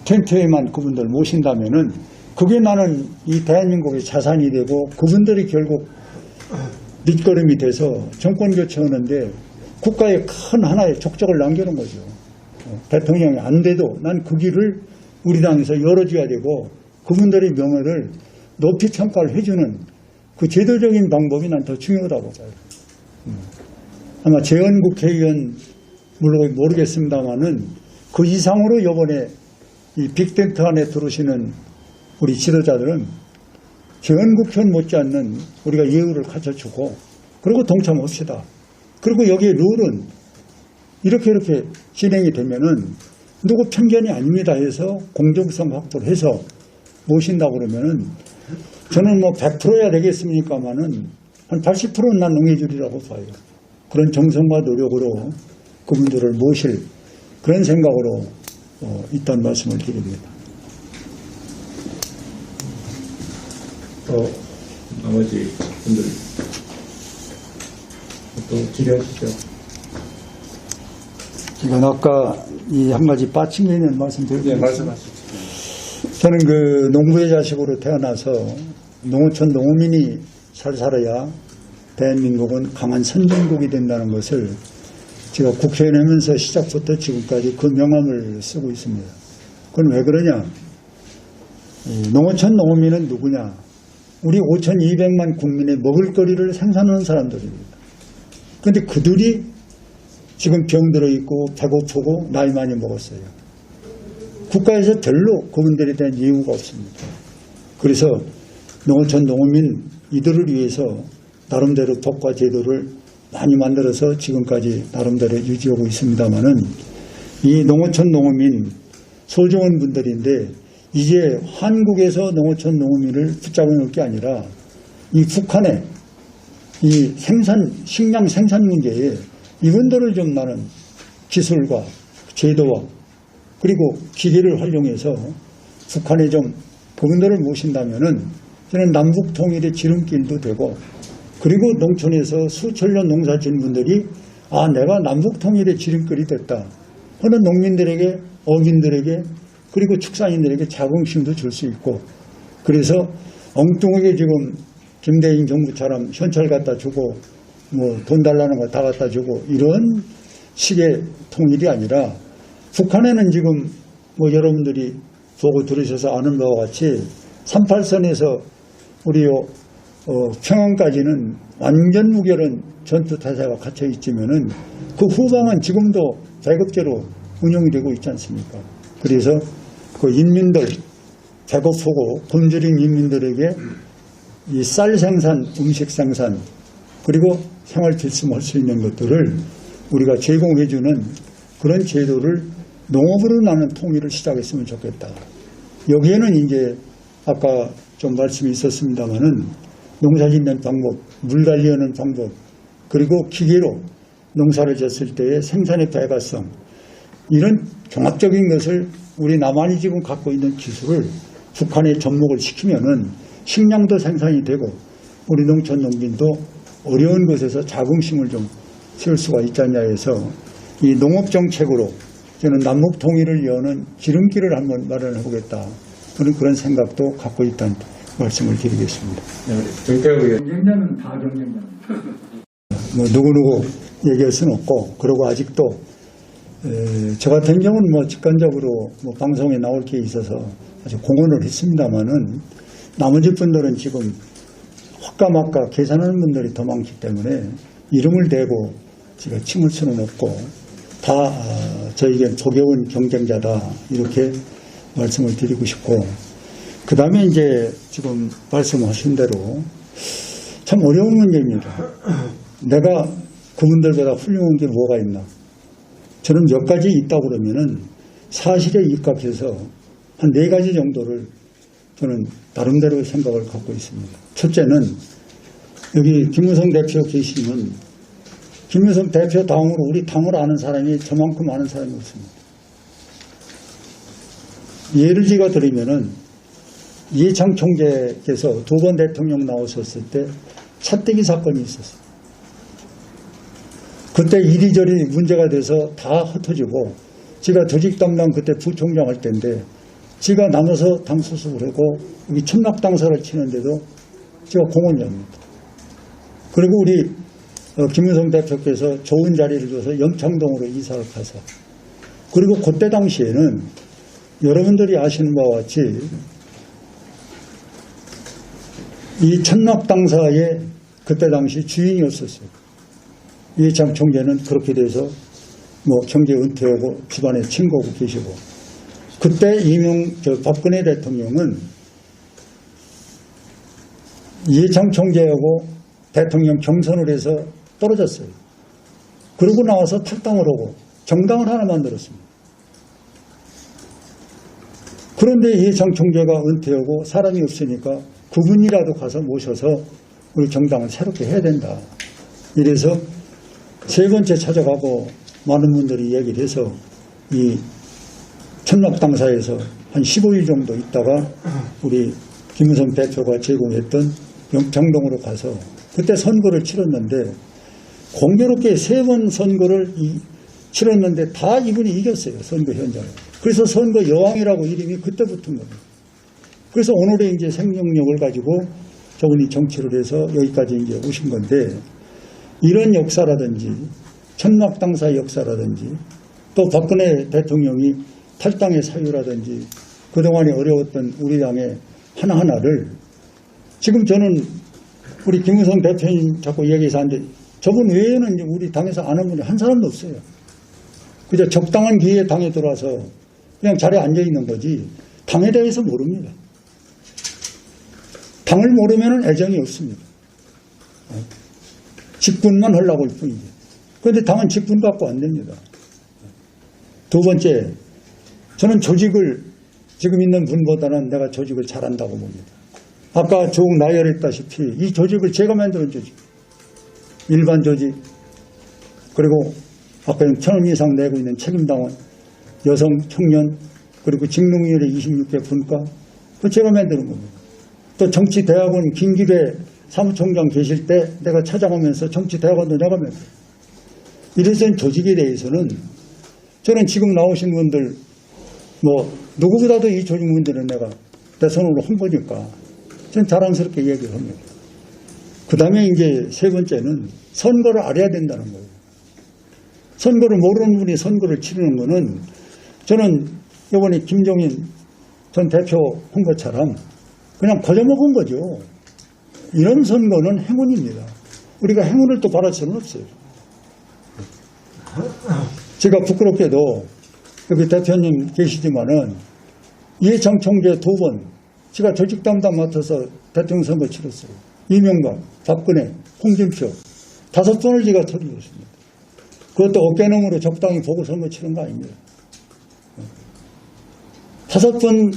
텐트에만 그분들 모신다면은 그게 나는 이 대한민국의 자산이 되고 그분들이 결국 밑거름이 돼서 정권 교체하는데 국가에 큰 하나의 족적을 남겨놓은 거죠. 대통령이 안 돼도 난 그 길을 우리 당에서 열어줘야 되고 그분들의 명예를 높이 평가를 해주는 그 제도적인 방법이 난 더 중요하다고 봐요. 아마 재헌 국회의원 물론 모르겠습니다만은 그 이상으로 이번에 이 빅텐트 안에 들어오시는 우리 지도자들은 재헌 국회의원 못지않는 우리가 예우를 갖춰주고 그리고 동참합시다. 그리고 여기에 룰은 이렇게 진행이 되면은 누구 편견이 아닙니다 해서 공정성 확보를 해서 모신다고 그러면은 저는 뭐 100%야 되겠습니까만은 한 80%는 난 응해주리라고 봐요. 그런 정성과 노력으로 그분들을 모실 그런 생각으로 있다는 말씀을 드립니다. 나머지 분들 또 질의하시죠. 이건 아까 이 한 가지 빠친 게 있는 말씀드리겠습니다. 네, 말씀하시죠. 저는 그 농부의 자식으로 태어나서 농어촌 농민이 잘 살아야 대한민국은 강한 선진국이 된다는 것을 제가 국회의원 하면서 시작부터 지금까지 그 명함을 쓰고 있습니다. 그건 왜 그러냐? 농어촌 농민은 누구냐? 우리 5,200만 국민의 먹을거리를 생산하는 사람들입니다. 그런데 그들이 지금 병들어 있고 배고프고 나이 많이 먹었어요. 국가에서 별로 그분들에 대한 예우가 없습니다. 그래서 농어촌 농민 이들을 위해서 나름대로 법과 제도를 많이 만들어서 지금까지 나름대로 유지하고 있습니다만은 이 농어촌 농민 소중한 분들인데 이제 한국에서 농어촌 농민을 붙잡아놓을 게 아니라 이 북한의 이 식량 생산 문제에 이분들을 좀 나는 기술과 제도와 그리고 기계를 활용해서 북한에 좀 그분들을 모신다면은 저는 남북 통일의 지름길도 되고 그리고 농촌에서 수천 년 농사 지은 분들이 내가 남북 통일의 지름길이 됐다 하는 농민들에게 어민들에게 그리고 축산인들에게 자긍심도 줄 수 있고 그래서 엉뚱하게 지금 김대중 정부처럼 현찰 갖다 주고 뭐 돈 달라는 거 다 갖다 주고 이런 식의 통일이 아니라 북한에는 지금 뭐 여러분들이 보고 들으셔서 아는 바와 같이 38선에서 우리 평양까지는 완전 무결한 전투태세가 갇혀 있지만은 그 후방은 지금도 배급제로 운영이 되고 있지 않습니까? 그래서 그 인민들 배고프고 굶주린 인민들에게 이 쌀 생산, 음식 생산 그리고 생활 질서할 수 있는 것들을 우리가 제공해주는 그런 제도를 농업으로 나는 통일을 시작했으면 좋겠다. 여기에는 이제 아까 좀 말씀이 있었습니다마는 농사 짓는 방법, 물 관리하는 방법, 그리고 기계로 농사를 졌을 때의 생산의 배가성, 이런 종합적인 것을 우리 남한이 지금 갖고 있는 기술을 북한에 접목을 시키면은 식량도 생산이 되고 우리 농촌 농민도 어려운 곳에서 자긍심을 좀 세울 수가 있지 않냐 해서 이 농업정책으로 저는 남북 통일을 여는 지름길을 한번 마련해 보겠다. 저는 그런 생각도 갖고 있다는 말씀을 드리겠습니다. 정태호 의원. 경쟁자는 다 경쟁자. 뭐 누구누구 얘기할 수는 없고, 그리고 아직도 저 같은 경우는 뭐 직관적으로 뭐 방송에 나올 게 있어서 아주 공헌을 했습니다만은 나머지 분들은 지금 헛가막가 계산하는 분들이 더 많기 때문에 이름을 대고 제가 칭을 수는 없고 다 저에겐 도겨운 경쟁자다 이렇게 말씀을 드리고 싶고, 그 다음에 이제 지금 말씀하신 대로 참 어려운 문제입니다. 내가 그분들보다 훌륭한 게 뭐가 있나? 저는 몇 가지 있다고 그러면은 사실에 입각해서 한 4가지 정도를 저는 나름대로 생각을 갖고 있습니다. 첫째는 여기 김무성 대표 계시면 김무성 대표 다음으로 우리 당을 아는 사람이 저만큼 아는 사람이 없습니다. 예를 제가 드리면은 이해창 총재께서 2번 대통령 나오셨을 때 차떼기 사건이 있었어요. 그때 이리저리 문제가 돼서 다 흩어지고 제가 조직 담당 그때 부총장 할 때인데 제가 남아서 당 수습을 하고 여기 천막당사를 치는데도 제가 공헌자입니다. 그리고 우리 김무성 대표께서 좋은 자리를 줘서 염창동으로 이사를 가서, 그리고 그때 당시에는 여러분들이 아시는 바와 같이 이 천막당사의 그때 당시 주인이 없었어요. 이해창 총재는 그렇게 돼서 뭐 경제 은퇴하고 집안에 친구고 계시고, 그때 박근혜 대통령은 이해창 총재하고 대통령 경선을 해서 떨어졌어요. 그러고 나와서 탈당을 하고 정당을 하나 만들었습니다. 그런데 이해창 총재가 은퇴하고 사람이 없으니까 그분이라도 가서 모셔서 우리 정당을 새롭게 해야 된다. 이래서 3번째 찾아가고 많은 분들이 얘기를 해서 이 천막당사에서 한 15일 정도 있다가 우리 김무성 대표가 제공했던 영창동으로 가서 그때 선거를 치렀는데, 공교롭게 3번 선거를 치렀는데 다 이분이 이겼어요. 선거 현장에. 그래서 선거 여왕이라고 이름이 그때 붙은 겁니다. 그래서 오늘의 이제 생명력을 가지고 저분이 정치를 해서 여기까지 이제 오신 건데, 이런 역사라든지 천막당사 역사라든지 또 박근혜 대통령이 탈당의 사유라든지 그동안에 어려웠던 우리 당의 하나하나를 지금 저는 우리 김무성 대표님 자꾸 얘기해서 하는데 저분 외에는 이제 우리 당에서 아는 분이 한 사람도 없어요. 그저 적당한 기회에 당에 들어와서 그냥 자리에 앉아있는 거지 당에 대해서 모릅니다. 당을 모르면 애정이 없습니다. 직분만 하려고 할 뿐이지. 그런데 당은 직분 갖고 안 됩니다. 2번째, 저는 조직을 지금 있는 분보다는 내가 조직을 잘한다고 봅니다. 아까 조국 나열했다시피 이 조직을 제가 만드는 조직, 일반 조직, 그리고 아까 1,000원 이상 내고 있는 책임당원, 여성, 청년, 그리고 직능위원회 26개 분과 그 제가 만드는 겁니다. 또 정치대학원 김기배 사무총장 계실 때 내가 찾아가면서 정치대학원도 내가 만들어요. 이래서 조직에 대해서는 저는 지금 나오신 분들 뭐 누구보다도 이 조직 문제는 내가 내 손으로 한 거니까 저는 자랑스럽게 얘기를 합니다. 그 다음에 이제 3번째는 선거를 알아야 된다는 거예요. 선거를 모르는 분이 선거를 치르는 거는 저는 이번에 김종인 전 대표 한 것처럼 그냥 거저먹은 거죠. 이런 선거는 행운입니다. 우리가 행운을 또 바랄 수는 없어요. 제가 부끄럽게도 여기 대표님 계시지만은 이해창 총재 2번 제가 조직 담당 맡아서 대통령 선거 치렀어요. 이명박, 박근혜, 홍준표 5번을 제가 터뜨렸습니다. 그것도 어깨너머로 적당히 보고 선거 치른 거 아닙니다. 5번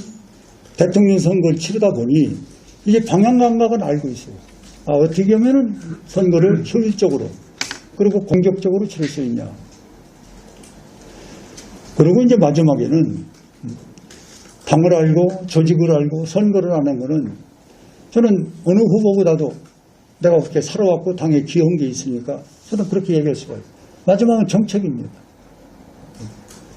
대통령 선거를 치르다 보니 이게 방향 감각은 알고 있어요. 어떻게 하면 선거를 효율적으로 그리고 공격적으로 치를 수 있냐. 그리고 이제 마지막에는 당을 알고 조직을 알고 선거를 하는 거는 저는 어느 후보보다도 내가 그렇게 살아왔고 당에 기여한 게 있으니까 저는 그렇게 얘기할 수가 있어요. 마지막은 정책입니다.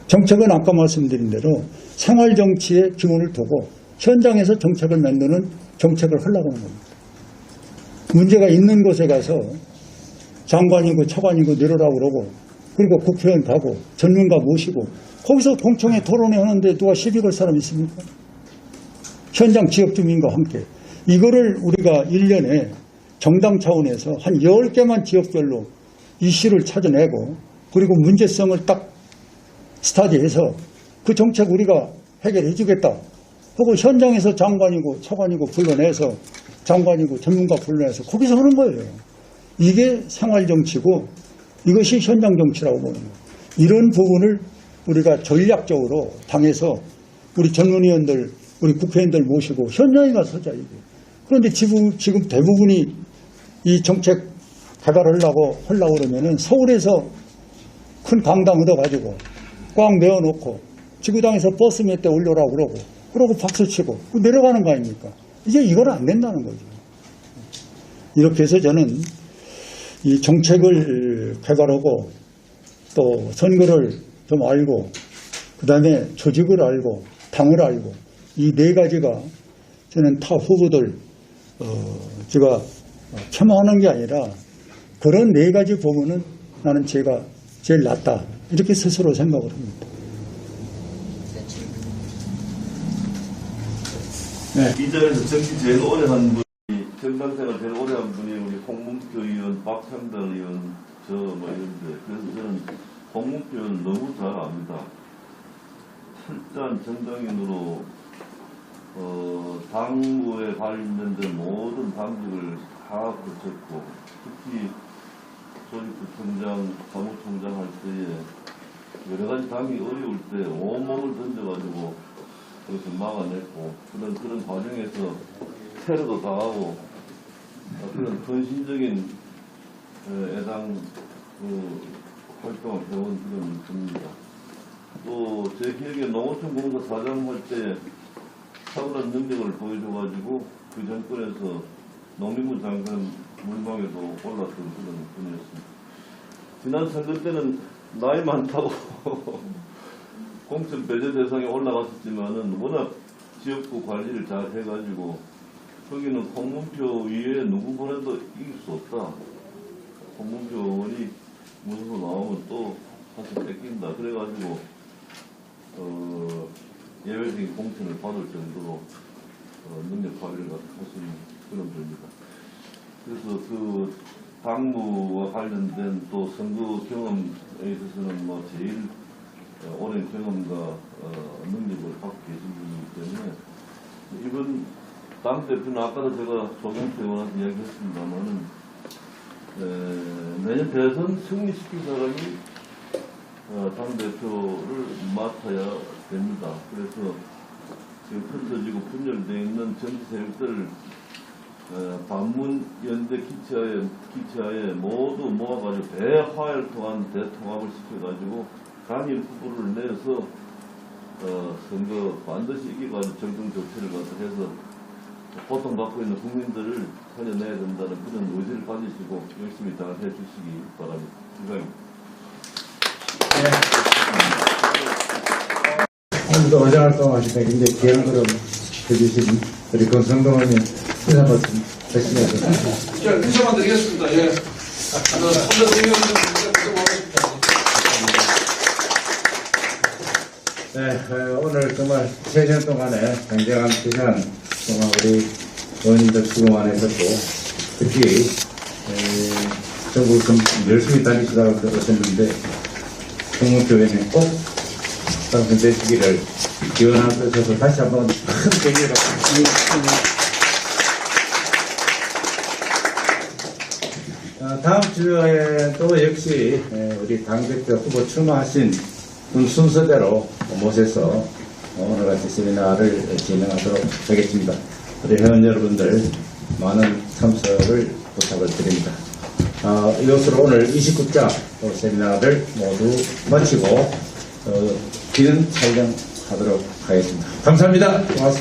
정책은 아까 말씀드린 대로 생활정치의 기본을 두고 현장에서 정책을 만드는 정책을 하려고 하는 겁니다. 문제가 있는 곳에 가서 장관이고 차관이고 내려라고 그러고 그리고 국회의원 가고 전문가 모시고 거기서 공청회 토론회 하는데 누가 시비 걸 사람 있습니까? 현장 지역 주민과 함께 이거를 우리가 1년에 정당 차원에서 한 10개만 지역별로 이슈를 찾아내고 그리고 문제성을 딱 스타디해서 그 정책 우리가 해결해 주겠다 하고 현장에서 장관이고 차관이고 불러내서 장관이고 전문가 불러내서 거기서 하는 거예요. 이게 생활정치고 이것이 현장정치라고 보는 거예요. 이런 부분을 우리가 전략적으로 당에서 우리 전문위원들 우리 국회의원들 모시고 현장에 가서 하자 이게. 그런데 지금 대부분이 이 정책 개발하려고 그러면은 서울에서 큰 강당 얻어가지고 꽉 메워놓고 지구당에서 버스 몇 대 올려라고 그러고 박수치고 내려가는 거 아닙니까? 이제 이건 안 된다는 거죠. 이렇게 해서 저는 이 정책을 개발하고 또 선거를 좀 알고 그 다음에 조직을 알고 당을 알고 이 4가지가 저는 타 후보들 제가 폄하하는 게 아니라 그런 4가지 부분은 나는 제가 제일 낫다 이렇게 스스로 생각을 합니다. 이 자리에서 정치 제일 오래 한 분이 정당생활 제일 오래 한 분이 우리 홍문표 의원, 박상당 의원 이런데 그래서 저는 홍문표 의원 너무 잘 압니다. 철저한 정당인으로 당무에 관련된 모든 당직을 다 거쳤고 특히 조직부총장, 사무총장 할 때에 여러 가지 당이 어려울 때 온몸을 던져가지고 그것을 막아냈고 그런 과정에서 테러도 당하고 그런 헌신적인 애당 활동을 해온 그런 분입니다. 또 제 기억에 농어촌 공사 사장 할 때 탁월한 능력을 보여줘가지고 그 정권에서 농림부 장관 물망에도 올랐던 그런 분이었습니다. 지난 선거 때는 나이 많다고 공천 배제 대상에 올라갔었지만은 워낙 지역구 관리를 잘 해가지고 거기는 홍문표 위에 누구 보내도 이길 수 없다. 홍문표 의원이 무슨 나오면 또 다시 뺏긴다. 그래가지고 예외적인 공천을 받을 정도로 능력 발휘를 할 수 있는 그런 분입니다. 그래서 그 당무와 관련된 또 선거 경험에 있어서는 뭐 제일 오랜 경험과 능력을 갖고 계신 분이기 때문에 이번 당대표는 아까도 제가 조경태 의원한테 이야기했습니다만은 내년 대선 승리시킨 사람이 당대표를 맡아야 됩니다. 그래서 지금 흩어지고 분열되어 있는 정치 세력들을 반문연대 기치하에 모두 모아가지고 대화를 통한 대통합을 시켜가지고 단일 후보를 내서 선거 반드시 이기가지고 정정조치를 해서 고통받고 있는 국민들을 살려내야 된다는 그런 의지를 가지시고 열심히 당을 해주시기 바랍니다. 이상입니다. 오늘도 어장 활동하시다 굉장히 귀한 걸음 해주신 우리 권성동 의원님 인사 말씀 하시면서. 제가 인사만 드리겠습니다. 예. 선거 의원님 네, 오늘 정말 3시간 동안에 굉장한 시간 동안 우리 의원님들 수고 많으셨고 특히 전국 좀 열심히 다니시다고 들었었는데 홍문표 의원님 꼭 당선되시기를 기원하셔서 다시 한번 큰 계기를 다음 주에 또 역시 우리 당대표 후보 출마하신 분 순서대로 모셔서 오늘같이 세미나를 진행하도록 하겠습니다. 우리 회원 여러분들 많은 참석을 부탁을 드립니다. 이것으로 오늘 29자 세미나를 모두 마치고 기능 촬영하도록 하겠습니다. 감사합니다. 고맙습니다.